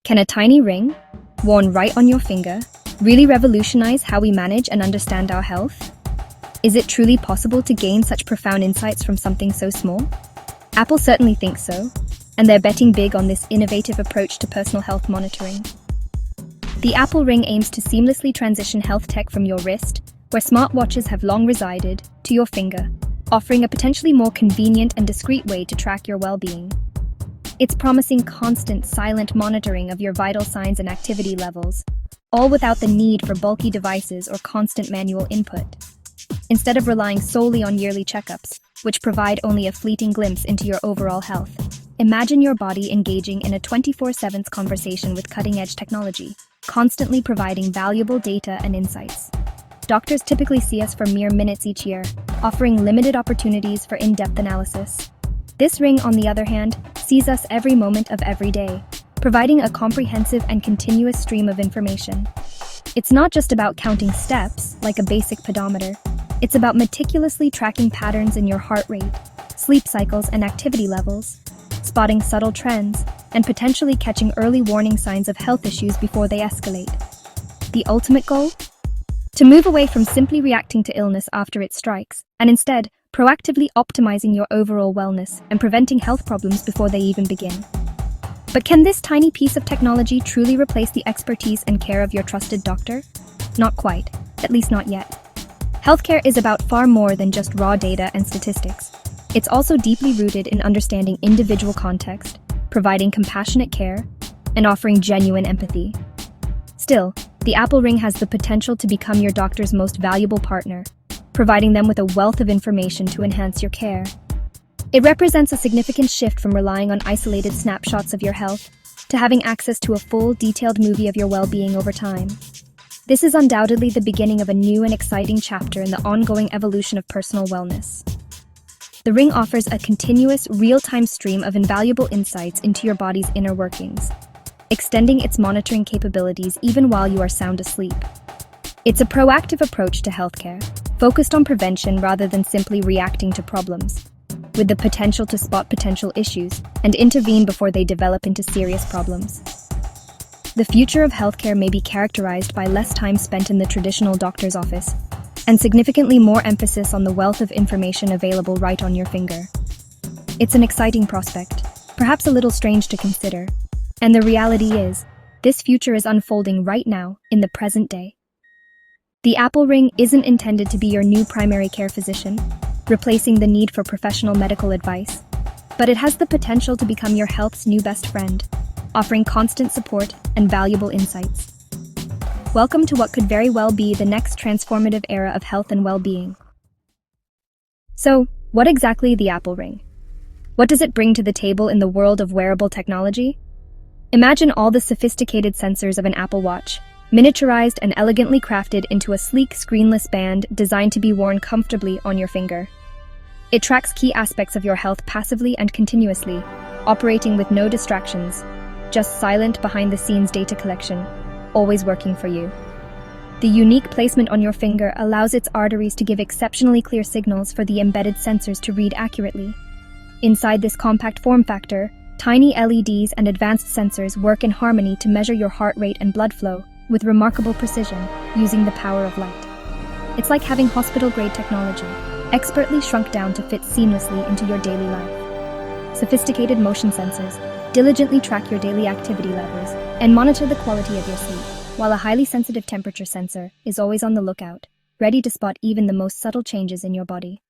Can a tiny ring, worn right on your finger, really revolutionize how we manage and understand our health? Is it truly possible to gain such profound insights from something so small? Apple certainly thinks so, and they're betting big on this innovative approach to personal health monitoring. The Apple Ring aims to seamlessly transition health tech from your wrist, where smartwatches have long resided, to your finger, offering a potentially more convenient and discreet way to track your well-being. It's promising constant, silent monitoring of your vital signs and activity levels, all without the need for bulky devices or constant manual input. Instead of relying solely on yearly checkups, which provide only a fleeting glimpse into your overall health, imagine your body engaging in a 24/7 conversation with cutting-edge technology, constantly providing valuable data and insights. Doctors typically see us for mere minutes each year, offering limited opportunities for in-depth analysis. This ring, on the other hand, sees us every moment of every day, providing a comprehensive and continuous stream of information. It's not just about counting steps, like a basic pedometer. It's about meticulously tracking patterns in your heart rate, sleep cycles, and activity levels, spotting subtle trends, and potentially catching early warning signs of health issues before they escalate. The ultimate goal? To move away from simply reacting to illness after it strikes, and instead, proactively optimizing your overall wellness and preventing health problems before they even begin. But can this tiny piece of technology truly replace the expertise and care of your trusted doctor? Not quite, at least not yet. Healthcare is about far more than just raw data and statistics. It's also deeply rooted in understanding individual context, providing compassionate care, and offering genuine empathy. Still, the Apple Ring has the potential to become your doctor's most valuable partner, providing them with a wealth of information to enhance your care. It represents a significant shift from relying on isolated snapshots of your health to having access to a full, detailed movie of your well-being over time. This is undoubtedly the beginning of a new and exciting chapter in the ongoing evolution of personal wellness. The ring offers a continuous, real-time stream of invaluable insights into your body's inner workings, extending its monitoring capabilities even while you are sound asleep. It's a proactive approach to healthcare, focused on prevention rather than simply reacting to problems, with the potential to spot potential issues and intervene before they develop into serious problems. The future of healthcare may be characterized by less time spent in the traditional doctor's office and significantly more emphasis on the wealth of information available right on your finger. It's an exciting prospect, perhaps a little strange to consider, and the reality is, this future is unfolding right now in the present day. The Apple Ring isn't intended to be your new primary care physician, replacing the need for professional medical advice, but it has the potential to become your health's new best friend, offering constant support and valuable insights. Welcome to what could very well be the next transformative era of health and well-being. So, what exactly the Apple Ring? What does it bring to the table in the world of wearable technology? Imagine all the sophisticated sensors of an Apple Watch, miniaturized and elegantly crafted into a sleek, screenless band designed to be worn comfortably on your finger. It tracks key aspects of your health passively and continuously, operating with no distractions, just silent behind-the-scenes data collection, always working for you. The unique placement on your finger allows its arteries to give exceptionally clear signals for the embedded sensors to read accurately. Inside this compact form factor, tiny LEDs and advanced sensors work in harmony to measure your heart rate and blood flow, with remarkable precision, using the power of light. It's like having hospital-grade technology, expertly shrunk down to fit seamlessly into your daily life. Sophisticated motion sensors diligently track your daily activity levels and monitor the quality of your sleep, while a highly sensitive temperature sensor is always on the lookout, ready to spot even the most subtle changes in your body.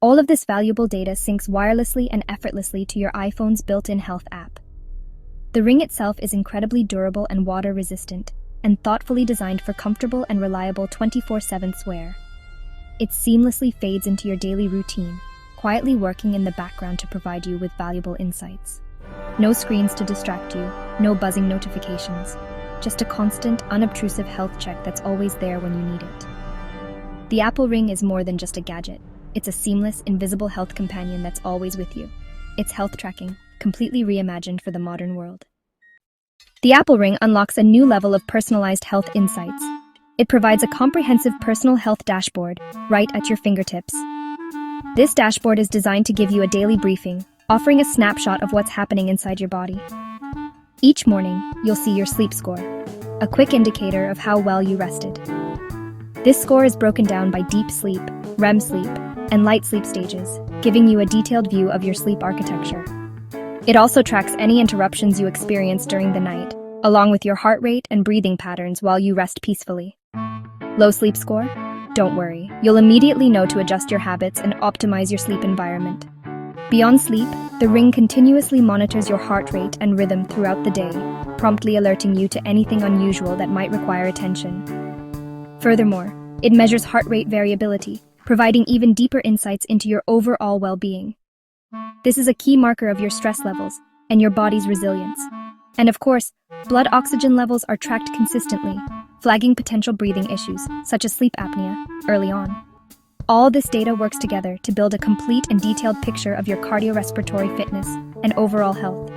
All of this valuable data syncs wirelessly and effortlessly to your iPhone's built-in health app. The ring itself is incredibly durable and water-resistant, and thoughtfully designed for comfortable and reliable 24/7 wear. It seamlessly fades into your daily routine, quietly working in the background to provide you with valuable insights. No screens to distract you, no buzzing notifications, just a constant, unobtrusive health check that's always there when you need it. The Apple Ring is more than just a gadget. It's a seamless, invisible health companion that's always with you. It's health tracking, completely reimagined for the modern world. The Apple Ring unlocks a new level of personalized health insights. It provides a comprehensive personal health dashboard right at your fingertips. This dashboard is designed to give you a daily briefing, offering a snapshot of what's happening inside your body. Each morning, you'll see your sleep score, a quick indicator of how well you rested. This score is broken down by deep sleep, REM sleep, and light sleep stages, giving you a detailed view of your sleep architecture. It also tracks any interruptions you experience during the night, along with your heart rate and breathing patterns while you rest peacefully. Low sleep score? Don't worry, you'll immediately know to adjust your habits and optimize your sleep environment. Beyond sleep, the Ring continuously monitors your heart rate and rhythm throughout the day, promptly alerting you to anything unusual that might require attention. Furthermore, it measures heart rate variability, providing even deeper insights into your overall well-being. This is a key marker of your stress levels and your body's resilience. And of course, blood oxygen levels are tracked consistently, flagging potential breathing issues, such as sleep apnea, early on. All this data works together to build a complete and detailed picture of your cardiorespiratory fitness and overall health.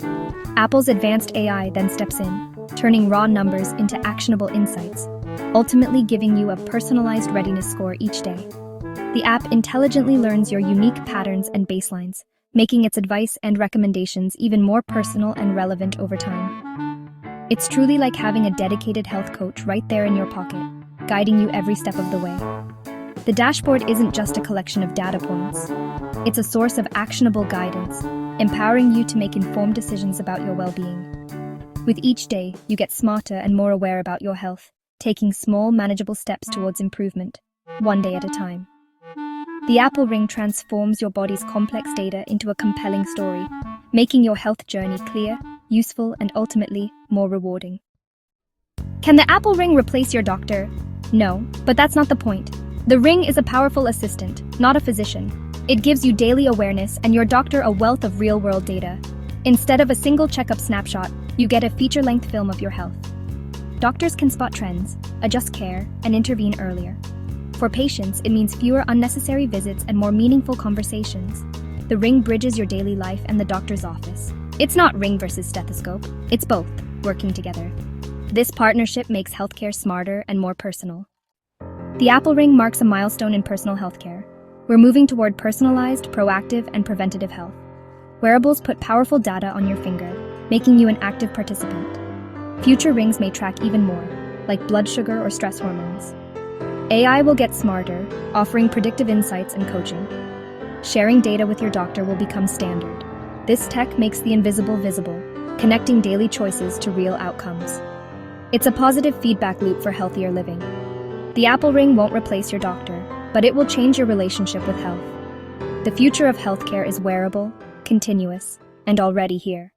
Apple's advanced AI then steps in, turning raw numbers into actionable insights, ultimately giving you a personalized readiness score each day. The app intelligently learns your unique patterns and baselines, making its advice and recommendations even more personal and relevant over time. It's truly like having a dedicated health coach right there in your pocket, guiding you every step of the way. The dashboard isn't just a collection of data points. It's a source of actionable guidance, empowering you to make informed decisions about your well-being. With each day, you get smarter and more aware about your health, taking small, manageable steps towards improvement, one day at a time. The Apple Ring transforms your body's complex data into a compelling story, making your health journey clear, useful, and ultimately more rewarding. Can the Apple Ring replace your doctor? No, but that's not the point. The Ring is a powerful assistant, not a physician. It gives you daily awareness and your doctor a wealth of real-world data. Instead of a single checkup snapshot, you get a feature-length film of your health. Doctors can spot trends, adjust care, and intervene earlier. For patients, it means fewer unnecessary visits and more meaningful conversations. The Ring bridges your daily life and the doctor's office. It's not Ring versus stethoscope, it's both, working together. This partnership makes healthcare smarter and more personal. The Apple Ring marks a milestone in personal healthcare. We're moving toward personalized, proactive, and preventative health. Wearables put powerful data on your finger, making you an active participant. Future rings may track even more, like blood sugar or stress hormones. AI will get smarter, offering predictive insights and coaching. Sharing data with your doctor will become standard. This tech makes the invisible visible, connecting daily choices to real outcomes. It's a positive feedback loop for healthier living. The Apple Ring won't replace your doctor, but it will change your relationship with health. The future of healthcare is wearable, continuous, and already here.